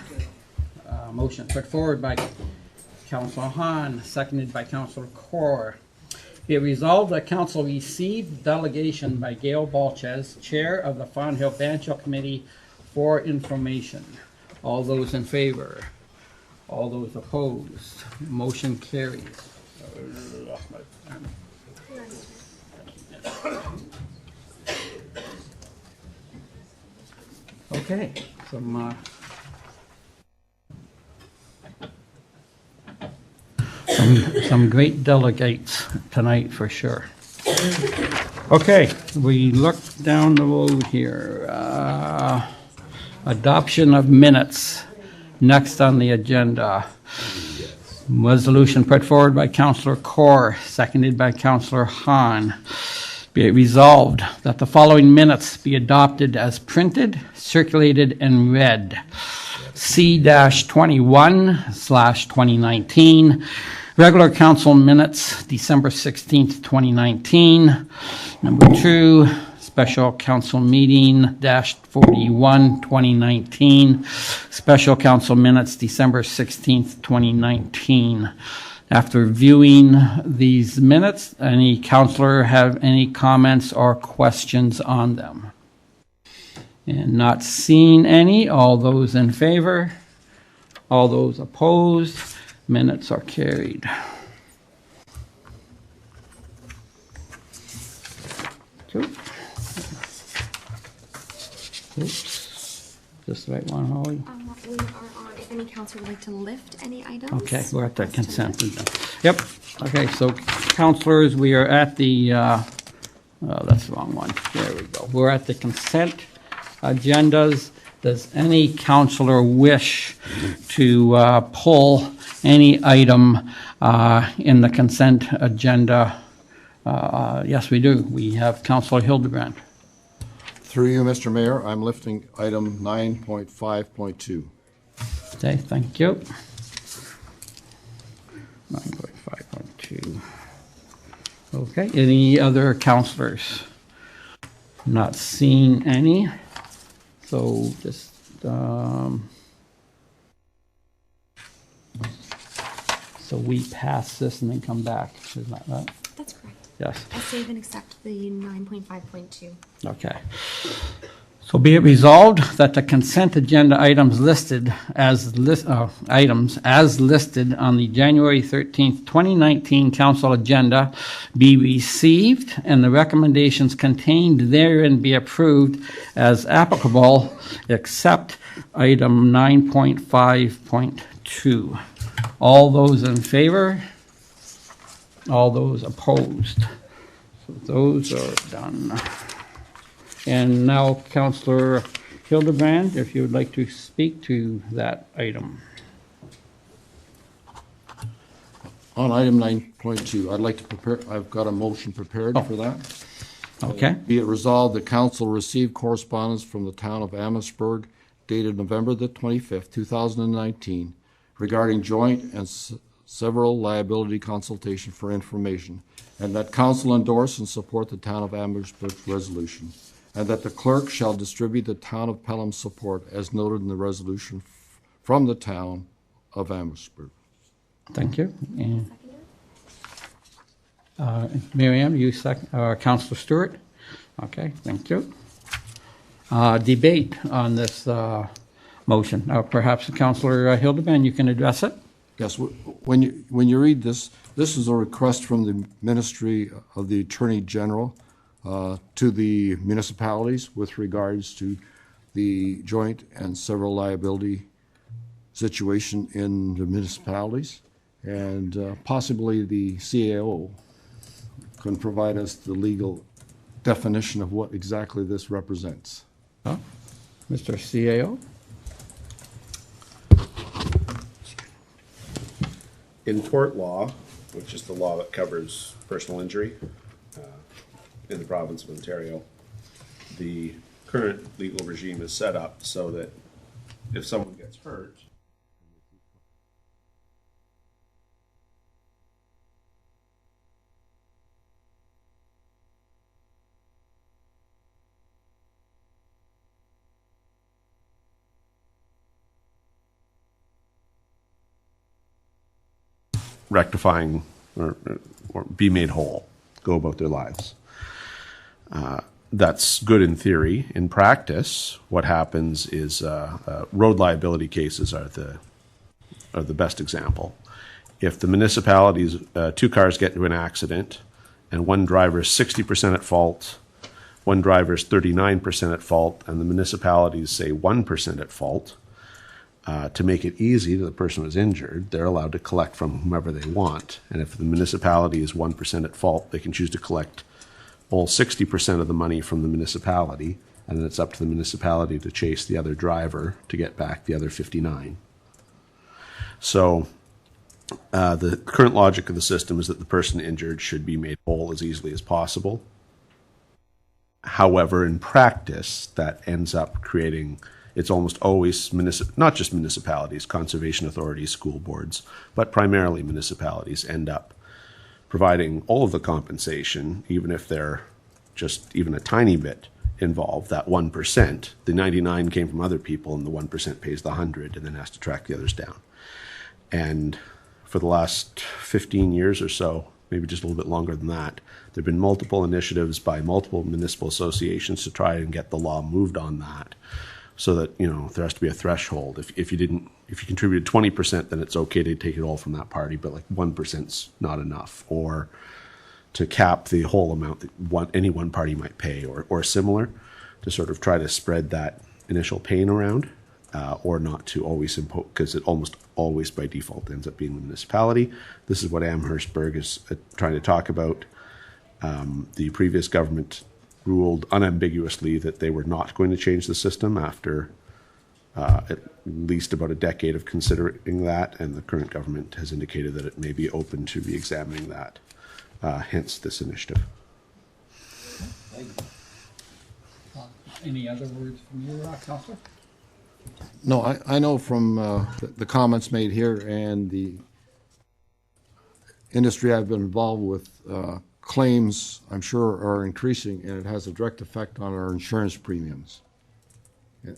motion put forward by Councilor Hahn, seconded by Councilor Kaur. Be it resolved that council received delegation by Gail Balches, Chair of the Fawn Hill Band Shell Committee, for information. All those in favor? All those opposed? Motion carries. Okay, some great delegates tonight for sure. Okay, we look down the road here. Adoption of minutes, next on the agenda. Resolution put forward by Councilor Kaur, seconded by Councilor Hahn. Be it resolved that the following minutes be adopted as printed, circulated, and read. C-21/2019, regular council minutes, December 16th, 2019. Number 2, special council meeting, -41, 2019. Special council minutes, December 16th, 2019. After viewing these minutes, any counselor have any comments or questions on them? And not seeing any, all those in favor? All those opposed? Minutes are carried. Oops. This the right one, Holly? We are on, if any counselor would like to lift any items. Okay, we're at the consent. Yep. Okay, so counselors, we are at the, oh, that's the wrong one. There we go. We're at the consent agendas. Does any counselor wish to pull any item in the consent agenda? Yes, we do. We have Councilor Hildebrand. Through you, Mr. Mayor, I'm lifting item 9.5.2. Okay, thank you. 9.5.2. Okay, any other counselors? Not seeing any. So just, so we pass this and then come back, isn't that right? That's correct. Yes. I save and accept the 9.5.2. Okay. So be it resolved that the consent agenda items listed as items as listed on the January 13th, 2019 council agenda be received and the recommendations contained therein be approved as applicable, except item 9.5.2. All those in favor? All those opposed? So those are done. And now, Councillor Hildebrand, if you would like to speak to that item. On item 9.2, I'd like to prepare, I've got a motion prepared for that. Okay. Be it resolved, the council received correspondence from the town of Amherstburg dated November the 25th, 2019, regarding joint and several liability consultation for information, and that council endorse and support the town of Amherstburg's resolution, and that the clerk shall distribute the town of Pelham's support as noted in the resolution from the town of Amherstburg. Thank you. And, Miriam, you second, Councillor Stewart? Okay, thank you. Debate on this motion. Perhaps Councillor Hildebrand, you can address it? Yes, when you read this, this is a request from the Ministry of the Attorney General to the municipalities with regards to the joint and several liability situation in the municipalities, and possibly the CAO can provide us the legal definition of what exactly this represents. Mr. CAO? In tort law, which is the law that covers personal injury in the province of Ontario, the current legal regime is set up so that if someone gets hurt, rectifying or be made whole, go about their lives. That's good in theory. In practice, what happens is road liability cases are the best example. If the municipalities, two cars get into an accident and one driver is 60% at fault, one driver is 39% at fault, and the municipalities say 1% at fault, to make it easy to the person who's injured, they're allowed to collect from whomever they want. And if the municipality is 1% at fault, they can choose to collect all 60% of the money from the municipality, and then it's up to the municipality to chase the other driver to get back the other 59. So the current logic of the system is that the person injured should be made whole as easily as possible. However, in practice, that ends up creating, it's almost always not just municipalities, conservation authorities, school boards, but primarily municipalities end up providing all of the compensation, even if they're just even a tiny bit involved, that 1%. The 99 came from other people, and the 1% pays the 100 and then has to track the others down. And for the last 15 years or so, maybe just a little bit longer than that, there have been multiple initiatives by multiple municipal associations to try and get the law moved on that, so that, you know, there has to be a threshold. If you contributed 20%, then it's okay to take it all from that party, but like 1%'s not enough. Or to cap the whole amount that any one party might pay, or similar, to sort of try to spread that initial pain around, or not to always impose, because it almost always by default ends up being the municipality. This is what Amherstburg is trying to talk about. The previous government ruled unambiguously that they were not going to change the system after at least about a decade of considering that, and the current government has indicated that it may be open to re-examining that, hence this initiative. Any other words from you, Councillor? No, I know from the comments made here and the industry I've been involved with, claims, I'm sure, are increasing, and it has a direct effect on our insurance premiums.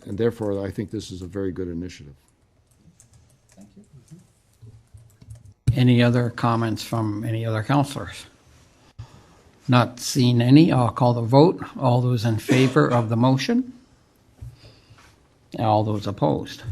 And therefore, I think this is a very good initiative. Thank you. Any other comments from any other councillors? Not seeing any, I'll call the vote. All those in favor of the motion? All those opposed?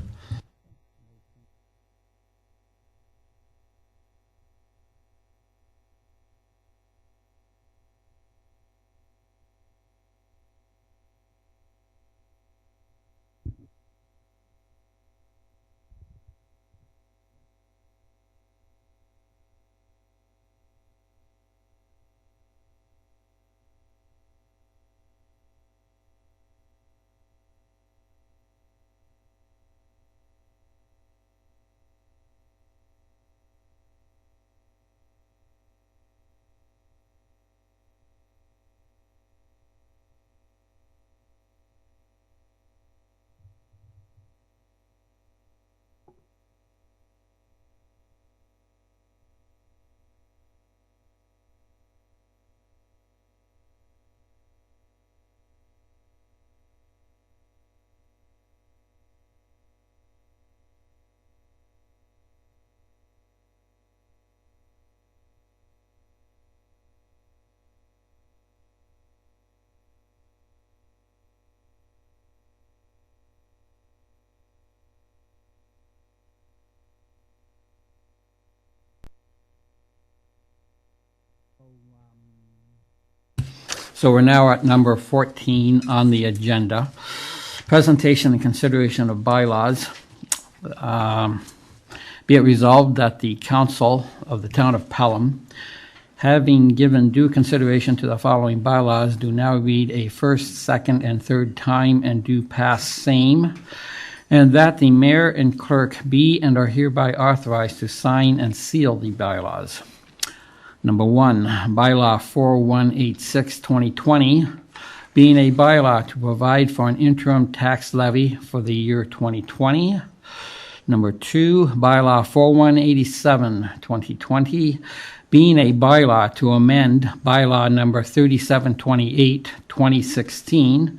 So we're now at number 14 on the agenda. Presentation and consideration of bylaws. Be it resolved that the council of the town of Pelham, having given due consideration to the following bylaws, do now read a first, second, and third time and do pass same, and that the mayor and clerk be and are hereby authorized to sign and seal the bylaws. Number 1, bylaw 4186-2020, being a bylaw to provide for an interim tax levy for the year 2020. Number 2, bylaw 4187-2020, being a bylaw to amend bylaw number 3728-2016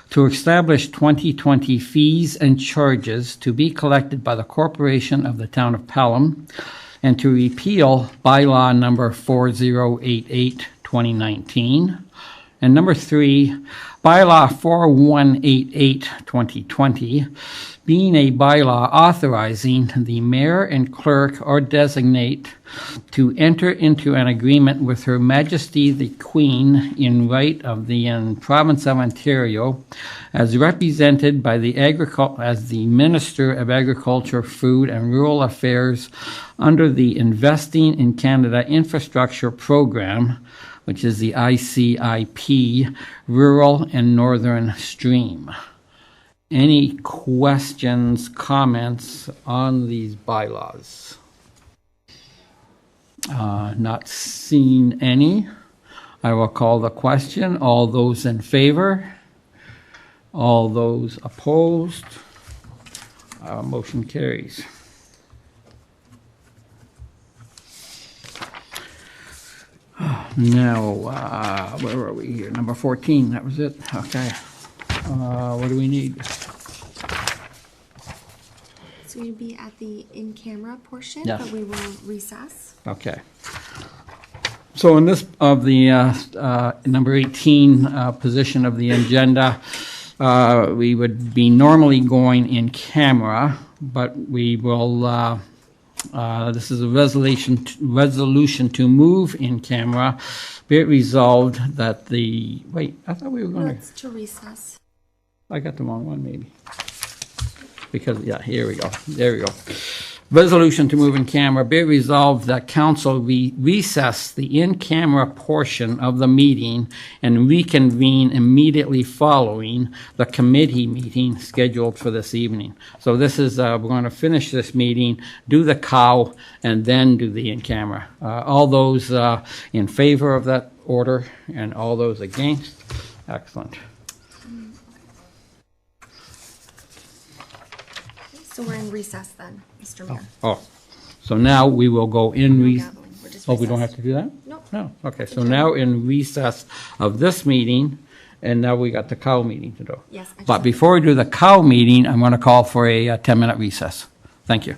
to establish 2020 fees and charges to be collected by the corporation of the town of Pelham, and to repeal bylaw number 4088-2019. And number 3, bylaw 4188-2020, being a bylaw authorizing the mayor and clerk or designate to enter into an agreement with Her Majesty the Queen in right of the province of Ontario, as represented by as the Minister of Agriculture, Food and Rural Affairs under the Investing in Canada Infrastructure Program, which is the ICIP, Rural and Northern Stream. Any questions, comments on these bylaws? Not seeing any. I will call the question. All those in favor? All those opposed? Motion carries. Now, where are we here? Number 14, that was it? Okay. What do we need? So we'd be at the in-camera portion, Yes. but we will recess. Okay. So in this of the number 18 position of the agenda, we would be normally going in camera, but we will. This is a resolution to move in camera. Be it resolved that the I thought we were going It's to recess. I got the wrong one, maybe. Because, here we go. There we go. Resolution to move in camera. Be it resolved that council recess the in-camera portion of the meeting and reconvene immediately following the committee meeting scheduled for this evening. So this is, we're going to finish this meeting, do the cow, and then do the in-camera. All those in favor of that order and all those against? Excellent. So we're in recess then, Mr. Mayor. Oh, so now we will go in Gaveling. We're just Oh, we don't recess. have to do that? Nope. No, okay, so now in recess of this meeting, and now we got the cow meeting to do. Yes, I But just- before we do the cow meeting, I'm going to call for a 10-minute recess. Thank you.